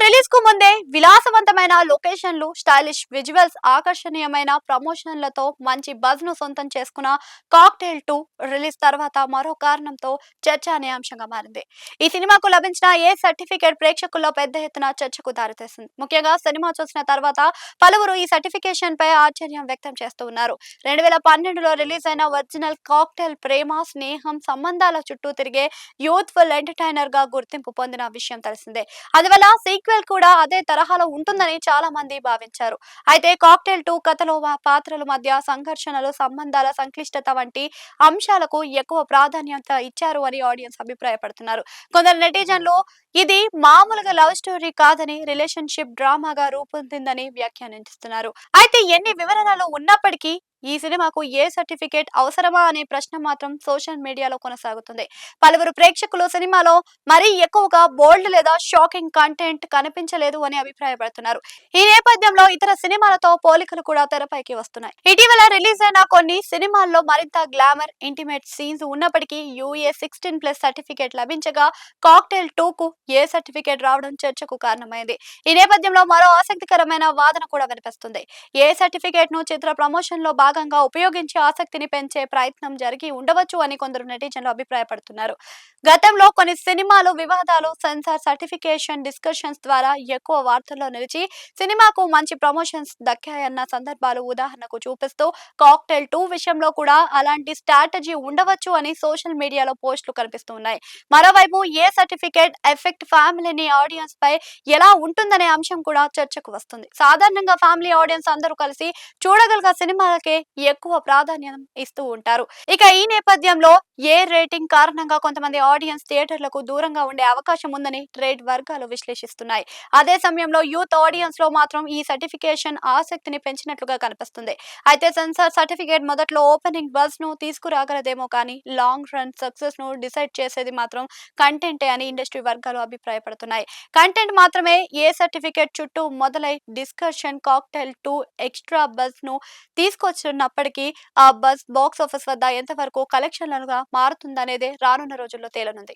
Release కు ముందే విలాసవంతమైన లొకేషన్లు, స్టైలిష్ విజువల్స్, ఆకర్షణీయమైన ప్రమోషన్లతో మంచి బజ్ ను సొంతం చేసుకున్న కాక్టైల్ 2 రిలీజ్ తర్వాత మరో కారణంతో చర్చనీయాంశంగా మారింది. ఈ సినిమాకు లభించిన ఏ సర్టిఫికేట్ ప్రేక్షకుల్లో పెద్ద ఎత్తున చర్చకు దారితీసింది. ముఖ్యంగా సినిమా చూసిన తర్వాత పలువురు ఈ సర్టిఫికేషన్ పై ఆశ్చర్యం వ్యక్తం చేస్తూ ఉన్నారు. 2012లో రిలీజ్ అయిన ఒరిజినల్ కాక్టైల్ ప్రేమ, స్నేహం, సంబంధాల చుట్టూ తిరిగే యూత్ఫుల్ ఎంటర్టైనర్ గా గుర్తింపు పొందిన విషయం తెలిసిందే. అందువల్ల సీక్వెల్ కూడా అదే తరహాలో ఉంటుందని చాలా మంది భావించారు. అయితే కాక్టైల్ 2 కథలో పాత్రల మధ్య సంఘర్షణలు, సంబంధాల సంక్లిష్టత వంటి అంశాలకు ఎక్కువ ప్రాధాన్యత ఇచ్చారు అని ఆడియన్స్ అభిప్రాయపడుతున్నారు. కొందరు నెటిజన్లు ఇది మామూలుగా లవ్ స్టోరీ కాదని, రిలేషన్షిప్ డ్రామాగా రూపొందిందని వ్యాఖ్యానిస్తున్నారు. అయితే ఎన్ని వివరణలు ఉన్నప్పటికీ ఈ సినిమాకు ఏ సర్టిఫికేట్ అవసరమా అనే ప్రశ్న మాత్రం సోషల్ మీడియాలో కొనసాగుతుంది. పలువురు ప్రేక్షకులు సినిమాలో మరీ ఎక్కువగా బోల్డ్ లేదా షాకింగ్ కంటెంట్ కనిపించలేదు అని అభిప్రాయపడుతున్నారు. ఈ నేపథ్యంలో ఇతర సినిమాలతో పోలికలు కూడా తెరపైకి వస్తున్నాయి. ఇటీవల రిలీజ్ అయిన కొన్ని సినిమాల్లో మరింత గ్లామర్, ఇంటిమేట్ సీన్స్ ఉన్నప్పటికీ యూఏ 16+ సర్టిఫికేట్ లభించగా కాక్టైల్ 2 కు ఏ సర్టిఫికేట్ రావడం చర్చకు కారణమైంది. ఈ నేపథ్యంలో మరో ఆసక్తికరమైన వాదన కూడా వినిపిస్తుంది. ఏ సర్టిఫికేట్ ను చిత్ర ప్రమోషన్ లో భాగంగా ఉపయోగించి ఆసక్తిని పెంచే ప్రయత్నం జరిగి ఉండవచ్చు అని కొందరు నెటిజన్లు అభిప్రాయపడుతున్నారు. గతంలో కొన్ని సినిమాలు వివాదాలు, సెన్సార్ సర్టిఫికేషన్ డిస్కషన్స్ ద్వారా ఎక్కువ వార్తల్లో నిలిచి సినిమాకు మంచి ప్రమోషన్స్ దక్కాయన్న సందర్భాలు ఉదాహరణకు చూపిస్తూ కాక్టైల్ 2 విషయంలో కూడా అలాంటి స్ట్రాటజీ ఉండవచ్చు అని సోషల్ మీడియాలో పోస్టులు కనిపిస్తున్నాయి. మరోవైపు ఏ సర్టిఫికేట్ ఎఫెక్ట్ ఫ్యామిలీని ఆడియన్స్ పై ఎలా ఉంటుందనే అంశం కూడా చర్చకు వస్తుంది. సాధారణంగా ఫ్యామిలీ ఆడియన్స్ అందరూ కలిసి చూడగలిగే సినిమాలకే ఎక్కువ ప్రాధాన్యం ఇస్తూ ఉంటారు. ఇక ఈ నేపథ్యంలో ఏ రేటింగ్ కారణంగా కొంతమంది ఆడియన్స్ థియేటర్లకు దూరంగా ఉండే అవకాశం ఉందని ట్రేడ్ వర్గాలు విశ్లేషిస్తున్నాయి. అదే సమయంలో యూత్ ఆడియన్స్ లో మాత్రం ఈ సర్టిఫికేషన్ ఆసక్తిని పెంచినట్లుగా కనిపిస్తుంది. అయితే సెన్సార్ సర్టిఫికేట్ మొదట్లో ఓపెనింగ్ బజ్ ను తీసుకురాగలదేమో కానీ లాంగ్ రన్ సక్సెస్ ను డిసైడ్ చేసేది మాత్రం కంటెంటే అని ఇండస్ట్రీ వర్గాలు అభిప్రాయపడుతున్నాయి. కంటెంట్ మాత్రమే ఏ సర్టిఫికేట్ చుట్టూ మొదలై డిస్కషన్ కాక్టైల్ 2 ఎక్స్ట్రా బజ్ ను తీసుకొచ్చినప్పటికీ ఆ బజ్ బాక్స్ ఆఫీస్ వద్ద ఎంతవరకు కలెక్షన్లుగా మారుతుందనేదే రానున్న రోజుల్లో తేలనుంది.